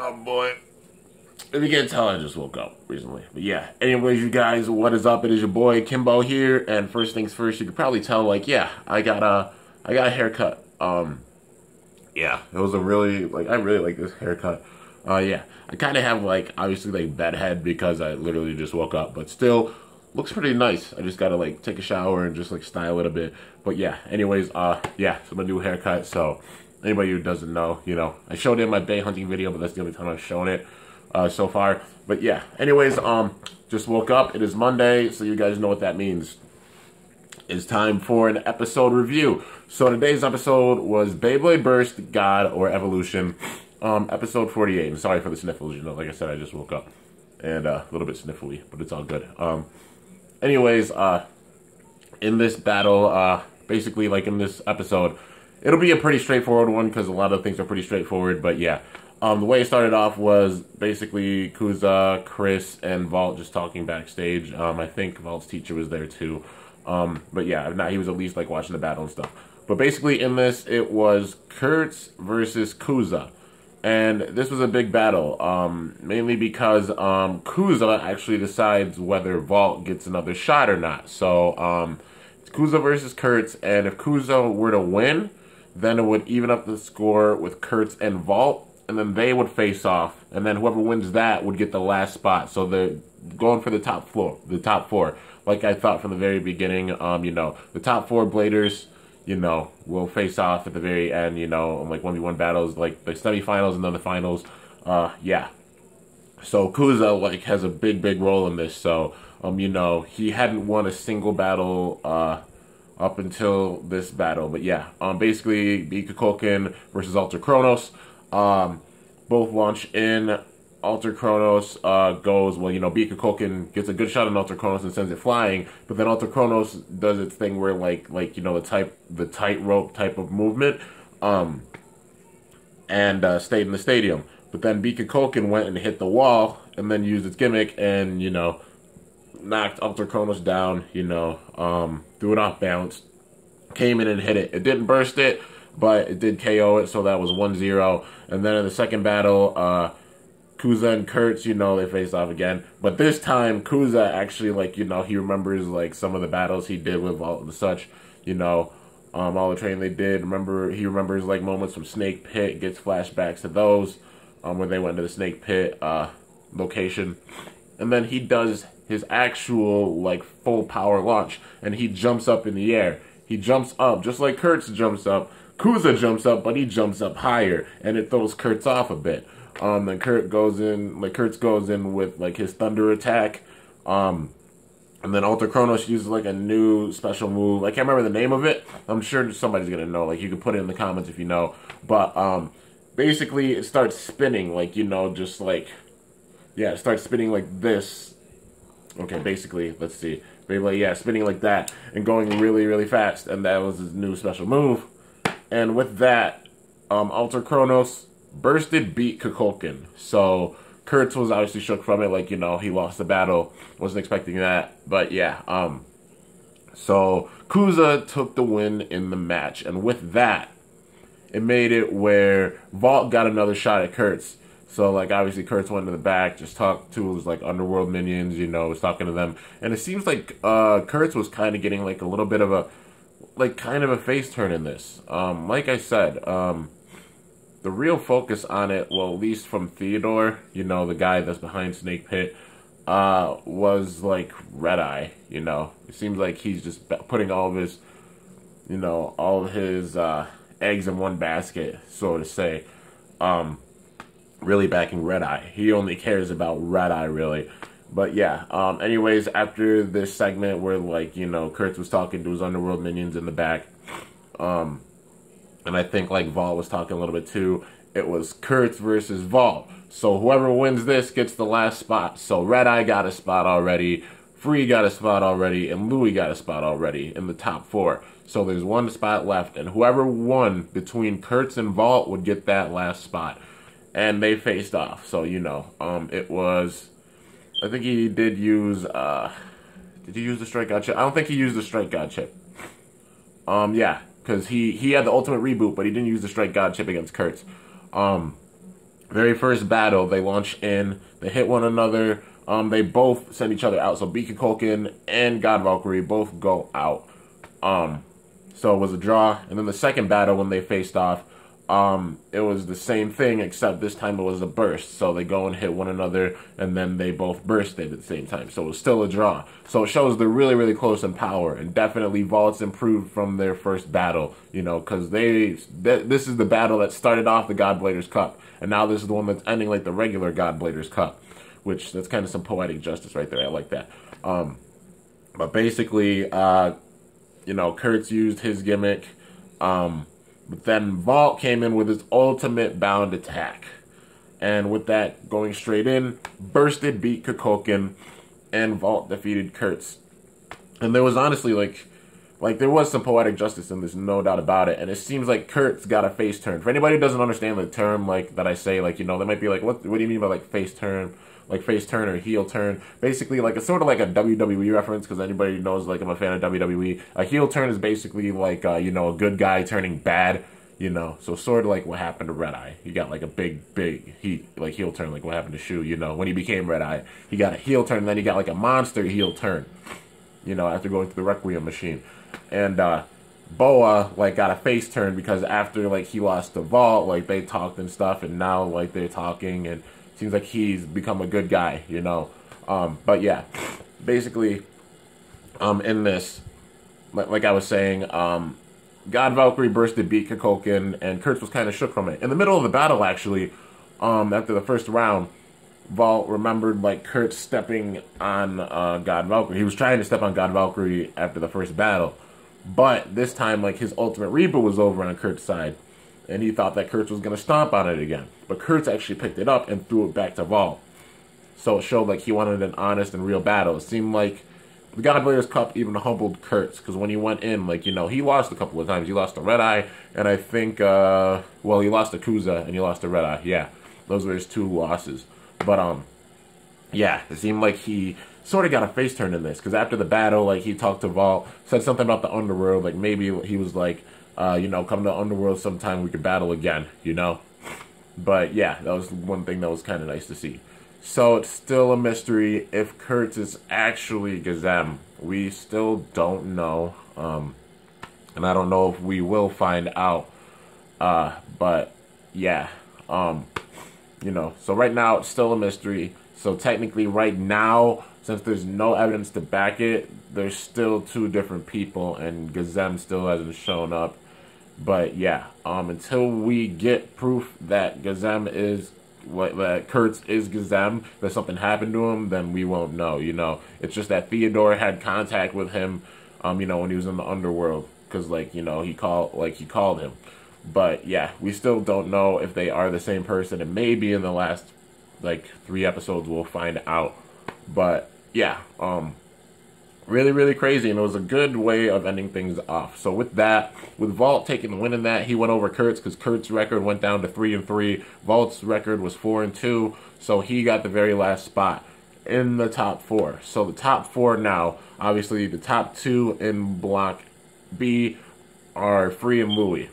Oh boy. If you can't tell, I just woke up recently. But yeah, anyways, you guys, what is up? It is your boy Kimbo here, and first things first, you could probably tell, like, yeah, I got a haircut. Yeah, it was a really, like, I really like this haircut. Yeah, I kind of have, like, obviously, like, bad head because I literally just woke up, but still, looks pretty nice. I just gotta, like, take a shower and just, like, style it a bit. But yeah, anyways, yeah, so my new haircut, so anybody who doesn't know, you know, I showed it in my bay hunting video, but that's the only time I've shown it so far. But yeah, anyways, just woke up. It is Monday, so you guys know what that means. It's time for an episode review. So today's episode was Beyblade Burst, God, or Evolution, episode 48. And sorry for the sniffles, you know, like I said, I just woke up. And a little bit sniffly, but it's all good. Anyways, in this battle, basically, like in this episode, it'll be a pretty straightforward one because a lot of things are pretty straightforward, but yeah. The way it started off was basically Kuza, Chris, and Vault just talking backstage. I think Vault's teacher was there too. But yeah, if not, he was at least like watching the battle and stuff. But basically in this, it was Kurtz versus Kuza. And this was a big battle, mainly because Kuza actually decides whether Vault gets another shot or not. So it's Kuza versus Kurtz, and if Kuza were to win, then it would even up the score with Kurtz and Vault, and then they would face off, and then whoever wins that would get the last spot. So they're going for the top four. Like I thought from the very beginning, you know, the top four bladers, you know, will face off at the very end, you know, like 1v1 battles, like the semifinals and then the finals. Yeah. So Kuza, like, has a big role in this. So, you know, he hadn't won a single battle, up until this battle. But yeah, basically, Bika Koken versus Alter Kronos. Both launch in. Alter Kronos goes, well, you know, Bika Koken gets a good shot on Alter Kronos and sends it flying, but then Alter Kronos does its thing where, like you know, the tightrope type of movement, and stayed in the stadium. But then Bika Koken went and hit the wall, and then used its gimmick, and, you know, knocked Alter Kronos down, you know, threw it off balance, came in and hit it. It didn't burst it, but it did KO it, so that was 1-0. And then in the second battle, Kuza and Kurtz, you know, they face off again. But this time, Kuza actually, like, you know, he remembers, like, some of the battles he did with all the such, you know, all the training they did. He remembers, like, moments from Snake Pit, gets flashbacks to those, where they went to the Snake Pit, location. And then he does his actual, like, full power launch, and he jumps up in the air. He jumps up, just like Kurtz jumps up. Kuza jumps up, but he jumps up higher, and it throws Kurtz off a bit. Then Kurtz goes in with, like, his thunder attack. And then Alter Kronos uses, like, a new special move. I can't remember the name of it. I'm sure somebody's gonna know. Like, you can put it in the comments if you know. But, basically, it starts spinning, like, you know, just, like, yeah, it starts spinning like this. Okay, basically, let's see. Beyblade, yeah, spinning like that and going really fast. And that was his new special move. And with that, Alter Kronos bursted, beat Kukulkan. So Kurtz was obviously shook from it, like, you know, he lost the battle. Wasn't expecting that. But yeah, so Kuza took the win in the match. And with that, it made it where Vault got another shot at Kurtz. So, like, obviously Kurtz went to the back, just talked to his, like, underworld minions, you know, was talking to them. And it seems like Kurtz was kind of getting, like, a little bit of a, like, kind of a face turn in this. Like I said, the real focus on it, well, at least from Theodore, you know, the guy that's behind Snake Pit, was, like, Red Eye, you know. It seems like he's just putting all of his, you know, all of his eggs in one basket, so to say. Really backing Red Eye. He only cares about Red Eye, really. But yeah, anyways, after this segment where, like, you know, Kurtz was talking to his underworld minions in the back, and I think, like, Vault was talking a little bit too, it was Kurtz versus Vault. So whoever wins this gets the last spot. So Red Eye got a spot already, Free got a spot already, and Louie got a spot already in the top four. So there's one spot left, and whoever won between Kurtz and Vault would get that last spot. And they faced off. So, you know, it was, I think he did use, did he use the Strike God chip? I don't think he used the Strike God chip. Yeah, because he had the ultimate reboot, but he didn't use the Strike God chip against Kurtz. Very first battle, they launch in, they hit one another. They both send each other out. So Beak and Culkin and God Valkyrie both go out. So it was a draw. And then the second battle, when they faced off, it was the same thing, except this time it was a burst. So they go and hit one another, and then they both bursted at the same time. So it was still a draw. So it shows they're really, really close in power. And definitely Vault's improved from their first battle, you know, because this is the battle that started off the Godbladers Cup. And now this is the one that's ending like the regular Godbladers Cup. Which, that's kind of some poetic justice right there. I like that. But basically, you know, Kurtz used his gimmick. But then Vault came in with his ultimate bound attack. And with that going straight in, bursted, beat Kukulkan, and Vault defeated Kurtz. And there was honestly, like there was some poetic justice in this, no doubt about it. And it seems like Kurtz got a face turn. For anybody who doesn't understand the term, like, that I say, like, you know, they might be like, what do you mean by, like, face turn? Like face turn or heel turn. Basically, like, it's sort of like a WWE reference, because anybody who knows, like, I'm a fan of WWE. A heel turn is basically like, you know, a good guy turning bad, you know. So sort of like what happened to Red Eye. He got like a big heel turn, like what happened to Shu, you know. When he became Red Eye, he got a heel turn, and then he got like a monster heel turn, you know, after going through the Requiem machine. And Boa, like, got a face turn because after, like, he lost to Vault, like, they talked and stuff, and now, like, they're talking, and seems like he's become a good guy, you know. But yeah, basically, in this, like I was saying, God Valkyrie bursted, beat Kukulkan, and Kurtz was kind of shook from it. In the middle of the battle, actually, after the first round, Vault remembered, like, Kurtz stepping on God Valkyrie. He was trying to step on God Valkyrie after the first battle. But this time, like, his Ultimate Reaper was over on Kurtz's side. And he thought that Kurtz was going to stomp on it again. But Kurtz actually picked it up and threw it back to Vault. So it showed like he wanted an honest and real battle. It seemed like the Godbladers Cup even humbled Kurtz. Because when he went in, like, you know, he lost a couple of times. He lost to Red Eye. And I think, well, he lost to Kuza and he lost to Red Eye. Yeah, those were his two losses. But, yeah, it seemed like he sort of got a face turn in this. Because after the battle, like, he talked to Vault, said something about the Underworld. Like, maybe he was like, you know, come to Underworld sometime, we could battle again, you know? But yeah, that was one thing that was kind of nice to see. So it's still a mystery if Kurtz is actually Gazem. We still don't know. And I don't know if we will find out. But yeah, you know, so right now it's still a mystery. So technically right now, since there's no evidence to back it, there's still two different people and Gazem still hasn't shown up. But yeah, until we get proof that Gazem is that Kurtz is Gazem, that something happened to him, then we won't know, you know. It's just that Theodore had contact with him, you know, when he was in the Underworld, because, like, you know, he called him. But yeah, we still don't know if they are the same person, and maybe in the last, like, 3 episodes we'll find out. But yeah, really, really crazy, and it was a good way of ending things off. So with that, with Vault taking the win in that, he went over Kurtz because Kurtz's record went down to 3-3. Vault's record was 4-2, so he got the very last spot in the top 4. So the top 4 now, obviously the top 2 in Block B are Free and Louie.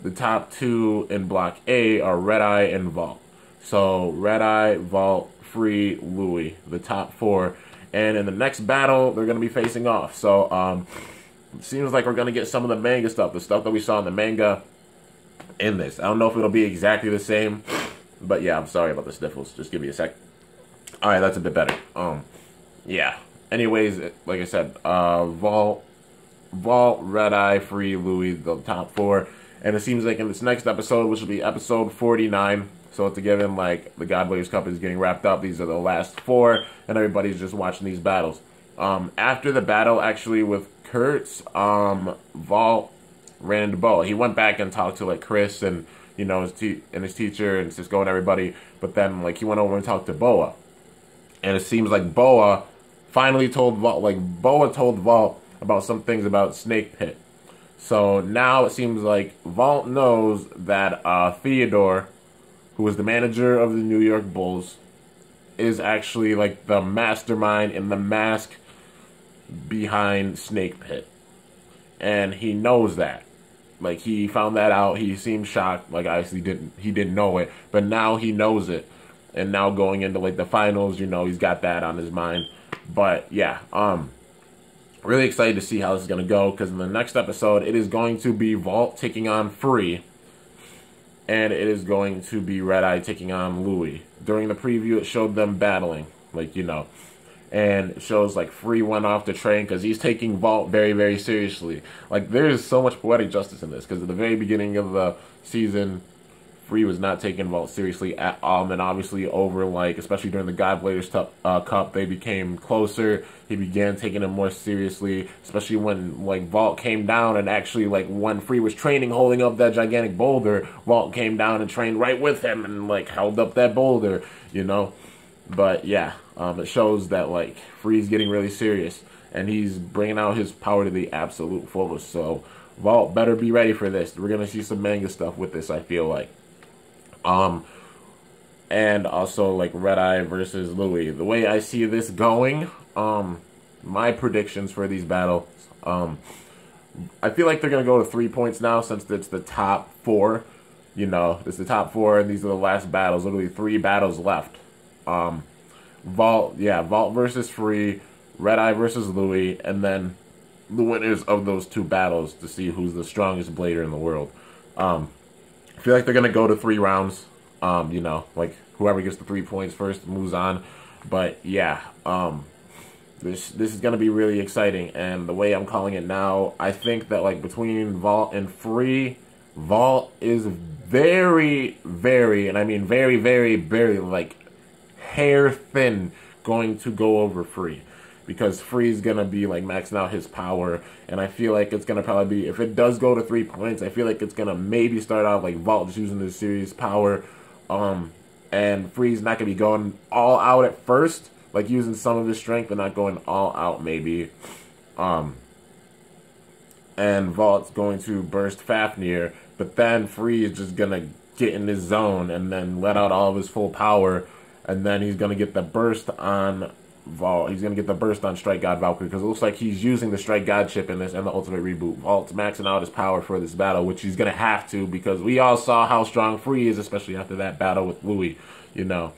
The top 2 in Block A are Red Eye and Vault. So Red Eye, Vault, Free, Louie, the top 4. And in the next battle, they're going to be facing off. So, it seems like we're going to get some of the manga stuff. The stuff that we saw in the manga in this. I don't know if it'll be exactly the same. But yeah, I'm sorry about the sniffles. Just give me a sec. Alright, that's a bit better. Yeah. Anyways, like I said, Vault, Red Eye, Free, Louie, the top 4. And it seems like in this next episode, which will be episode 49... So it's a given, like, the Godbladers Cup is getting wrapped up. These are the last 4, and everybody's just watching these battles. After the battle, actually, with Kurtz, Vault ran into Boa. He went back and talked to, like, Chris and, you know, his teacher and Cisco and everybody. But then, like, he went over and talked to Boa. And it seems like Boa finally told Vault, like, Boa told Vault about some things about Snake Pit. So now it seems like Vault knows that Theodore, who was the manager of the New York Bulls, is actually, like, the mastermind in the mask behind Snake Pit. And he knows that. Like, he found that out. He seemed shocked. Like, obviously he didn't know it, but now he knows it. And now going into like the finals, you know, he's got that on his mind. But yeah, really excited to see how this is gonna go, because in the next episode, it is going to be Vault taking on Free, and it is going to be Red Eye taking on Louie. During the preview, it showed them battling, like, you know, and it shows like Free went off the train because he's taking Vault very, very seriously. Like, there's so much poetic justice in this, because at the very beginning of the season, Free was not taking Vault seriously at all, and then obviously over, like, especially during the Godbladers Cup, they became closer. He began taking him more seriously, especially when, like, Vault came down, and actually, like, when Free was training, holding up that gigantic boulder, Vault came down and trained right with him, and, like, held up that boulder, you know? But, yeah, it shows that, like, Free's getting really serious, and he's bringing out his power to the absolute fullest, so Vault better be ready for this. We're gonna see some manga stuff with this, I feel like. And also, like, Red Eye versus Louie. The way I see this going, my predictions for these battles, I feel like they're going to go to 3 points now, since it's the top 4. You know, it's the top 4, and these are the last battles. Literally 3 battles left. Vault versus Free, Red Eye versus Louie, and then the winners of those 2 battles to see who's the strongest blader in the world. I feel like they're going to go to 3 rounds. You know, like, whoever gets the 3 points first moves on. But, yeah, this is going to be really exciting. And the way I'm calling it now, I think that, like, between Vault and Free, Vault is very, very, and I mean very, very, very, like, hair thin going to go over Free. Because Free's going to be, like, maxing out his power. And I feel like it's going to probably be, if it does go to 3 points, I feel like it's going to maybe start out, like, Vault just using his serious power. And Free's not going to be going all out at first. Like, using some of his strength, but not going all out, maybe. And Vault's going to burst Fafnir. But then Free is just going to get in his zone and then let out all of his full power. And then he's going to get the burst on Vault. He's going to get the burst on Strike God Valkyrie, because it looks like he's using the Strike God chip in this and the Ultimate Reboot. Vault's maxing out his power for this battle, which he's going to have to, because we all saw how strong Free is, especially after that battle with Louie, you know.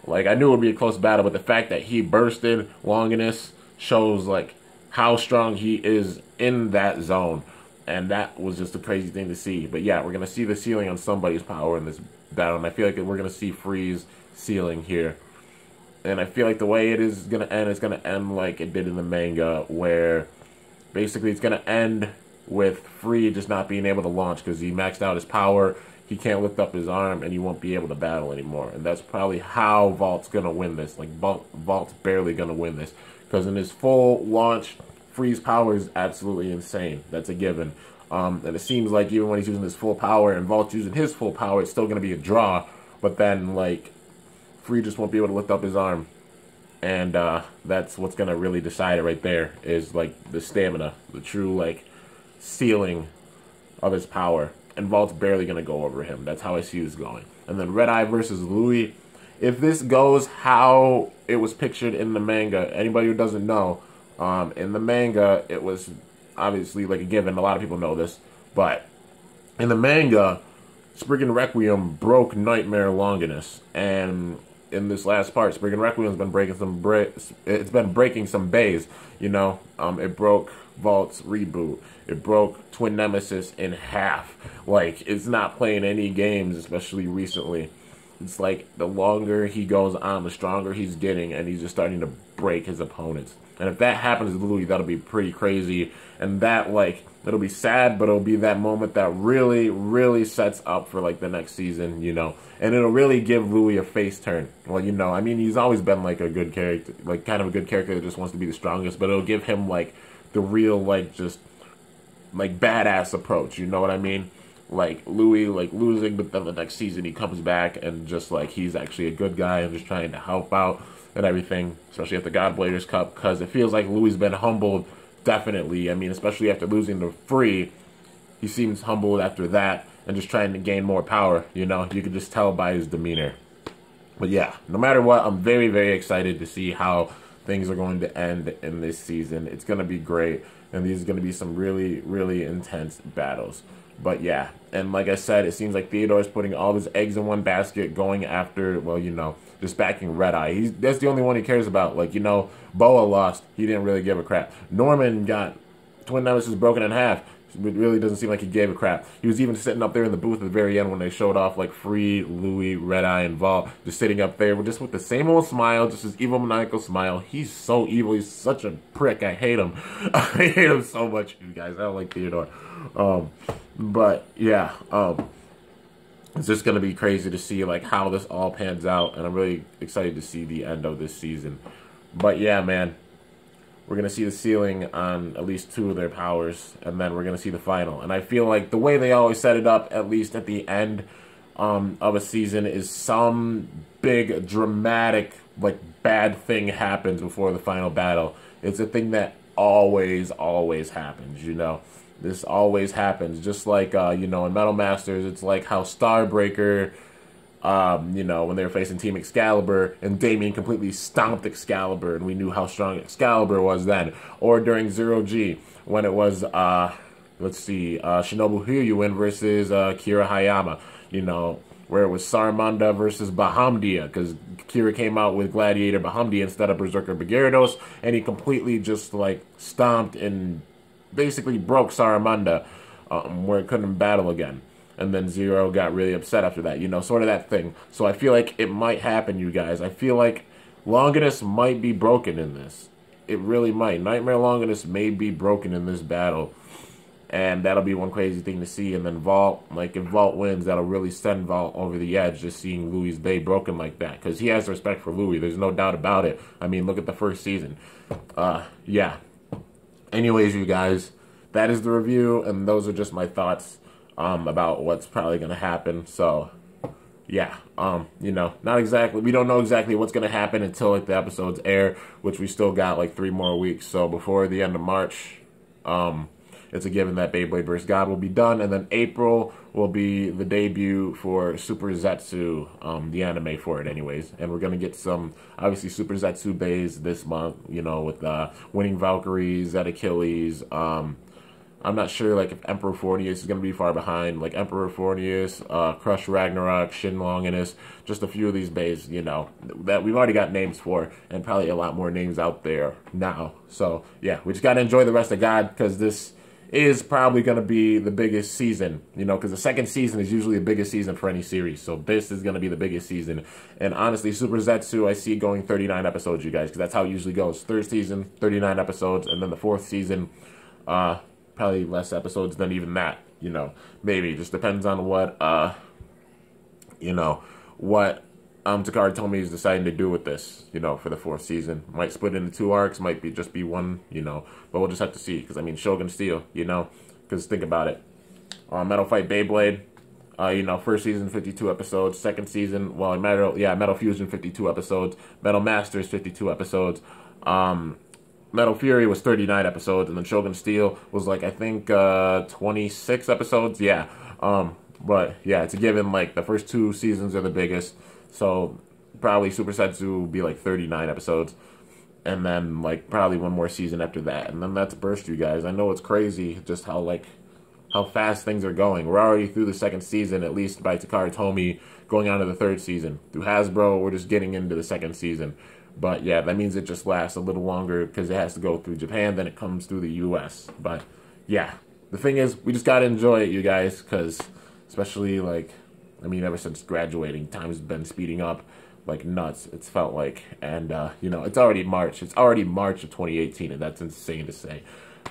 Like, I knew it would be a close battle, but the fact that he bursted Longinus shows, like, how strong he is in that zone. And that was just a crazy thing to see. But yeah, we're going to see the ceiling on somebody's power in this battle, and I feel like we're going to see Free's ceiling here. And I feel like the way it is going to end, it's going to end like it did in the manga, where basically it's going to end with Free just not being able to launch because he maxed out his power, he can't lift up his arm, and he won't be able to battle anymore. And that's probably how Vault's going to win this. Like, Vault's barely going to win this, because in his full launch, Free's power is absolutely insane. That's a given. And it seems like even when he's using his full power and Vault's using his full power, it's still going to be a draw. But then, like, Free just won't be able to lift up his arm. And that's what's going to really decide it right there, is, like, the stamina, the true, like, ceiling of his power. And Vault's barely going to go over him. That's how I see this going. And then Red Eye versus Louie. If this goes how it was pictured in the manga, anybody who doesn't know, in the manga, it was obviously, like, a given. A lot of people know this. But in the manga, Spriggan Requiem broke Nightmare Longinus. And in this last part, Spriggan Requiem's been breaking some bays, you know. It broke Vault's reboot. It broke Twin Nemesis in half. Like, it's not playing any games, especially recently. It's like the longer he goes on, the stronger he's getting, and he's just starting to break his opponents. And if that happens to Louie, that'll be pretty crazy. And that, like, it'll be sad, but it'll be that moment that really, really sets up for, like, the next season, you know. And it'll really give Louie a face turn. Well, you know, I mean, he's always been, like, a good character, like, kind of a good character that just wants to be the strongest, but it'll give him, like, the real, like, just, like, badass approach, you know what I mean? Like, Louie, like, losing, but then the next season he comes back and just, like, he's actually a good guy and just trying to help out and everything, especially at the Godbladers Cup, because it feels like Louie's been humbled, definitely. I mean, especially after losing to Free, he seems humbled after that and just trying to gain more power, you know? You can just tell by his demeanor. But yeah, no matter what, I'm very, very excited to see how things are going to end in this season. It's going to be great, and these are going to be some really, really intense battles. But yeah, and like I said, it seems like Theodore's putting all his eggs in one basket, going after, well, just backing Red Eye. That's the only one he cares about. Like, Boa lost. He didn't really give a crap. Norman got twin nemesis broken in half. It really doesn't seem like he gave a crap. He was even sitting up there in the booth at the very end when they showed off like Free, Louis, Red Eye, and Vault, just sitting up there just with the same old smile, just his evil maniacal smile. He's so evil. He's such a prick. I hate him. I hate him so much, you guys. I don't like Theodore. But yeah, it's just gonna be crazy to see like how this all pans out, and I'm really excited to see the end of this season. But yeah, man. We're going to see the ceiling on at least 2 of their powers, and then we're going to see the final. And I feel like the way they always set it up, at least at the end of a season, is some big, dramatic, like, bad thing happens before the final battle. It's a thing that always, always happens, This always happens. Just like, in Metal Masters, it's like how Starbreaker... when they were facing Team Excalibur, and Damien completely stomped Excalibur, and we knew how strong Excalibur was then. Or during Zero G, when it was, Shinobu Hyuin versus Kira Hayama, where it was Saramanda versus Bahamdia, because Kira came out with Gladiator Bahamdia instead of Berserker Gyarados, and he completely just, like, stomped and basically broke Saramanda, where it couldn't battle again. And then Zero got really upset after that, sort of that thing. So I feel like it might happen, you guys. I feel like Longinus might be broken in this. It really might. Nightmare Longinus may be broken in this battle. And that'll be one crazy thing to see. And then Vault, like if Vault wins, that'll really send Vault over the edge, just seeing Louis' Bay broken like that. Because he has respect for Louis. There's no doubt about it. I mean, look at the first season. Yeah. Anyways, you guys, that is the review. And those are just my thoughts. About what's probably going to happen. So, yeah, not exactly, we don't know exactly what's going to happen until, like, the episodes air, which we still got, like, 3 more weeks. So, before the end of March, it's a given that Beyblade vs. God will be done, and then April will be the debut for Super Zetsu, the anime for it anyways. And we're going to get some, obviously, Super Zetsu bays this month, with Winning Valkyrie, Zed Achilles, I'm not sure, like, if Emperor Fornius is going to be far behind. Like, Emperor Fornius, Crush Ragnarok, Shin Longinus, just a few of these bays, that we've already got names for, and probably a lot more names out there now. So, yeah, we just got to enjoy the rest of God, because this is probably going to be the biggest season, because the second season is usually the biggest season for any series. So, this is going to be the biggest season. And honestly, Super Zetsu, I see going 39 episodes, you guys, because that's how it usually goes. Third season, 39 episodes, and then the fourth season, probably less episodes than even that, maybe. It just depends on what, what Takara Tomy is deciding to do with this, for the fourth season. Might split into 2 arcs, might be just be one, but we'll just have to see, because, I mean, Shogun Steel, because think about it. Metal Fight Beyblade, first season, 52 episodes, second season, well, Metal Fusion, 52 episodes, Metal Masters, 52 episodes, Metal Fury was 39 episodes, and then Shogun Steel was, like, I think, 26 episodes, yeah. But, yeah, it's a given, like, the first 2 seasons are the biggest, so probably Super Zetsu will be, like, 39 episodes, and then, like, probably one more season after that, and then that's Burst, you guys. I know it's crazy just how fast things are going. We're already through the second season, at least by Takara Tomy, going on to the third season. Through Hasbro, we're just getting into the second season. But, yeah, that means it just lasts a little longer because it has to go through Japan, then it comes through the U.S. But, yeah, the thing is, we just got to enjoy it, you guys, because especially, like, I mean, ever since graduating, time's been speeding up like nuts, it's felt like. And, it's already March. It's already March of 2018, and that's insane to say.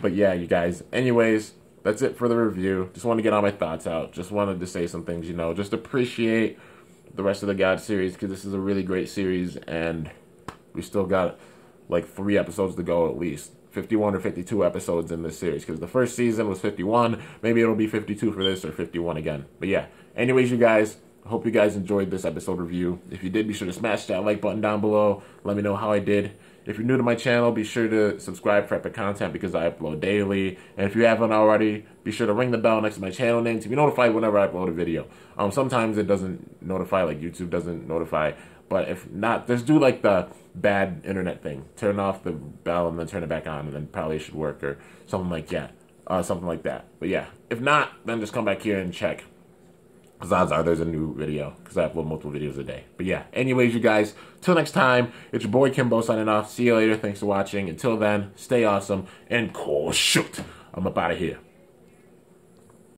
But, yeah, you guys, anyways, that's it for the review. Just wanted to get all my thoughts out. Just wanted to say some things, just appreciate the rest of the God series, because this is a really great series, and we still got, like, 3 episodes to go at least. 51 or 52 episodes in this series, because the first season was 51. Maybe it'll be 52 for this, or 51 again. But yeah, anyways, you guys, I hope you guys enjoyed this episode review. If you did, be sure to smash that like button down below. Let me know how I did. If you're new to my channel, be sure to subscribe for epic content, because I upload daily. And if you haven't already, be sure to ring the bell next to my channel name to be notified whenever I upload a video. Sometimes it doesn't notify, like YouTube doesn't notify. But if not, just do like the bad internet thing. Turn off the bell and then turn it back on, and then probably it should work, or something like that. something like that. But yeah, if not, then just come back here and check. Because odds are there's a new video. Because I upload multiple videos a day. But yeah, anyways, you guys, till next time, it's your boy Kimbo signing off. See you later. Thanks for watching. Until then, stay awesome. And cool shoot. I'm up out of here.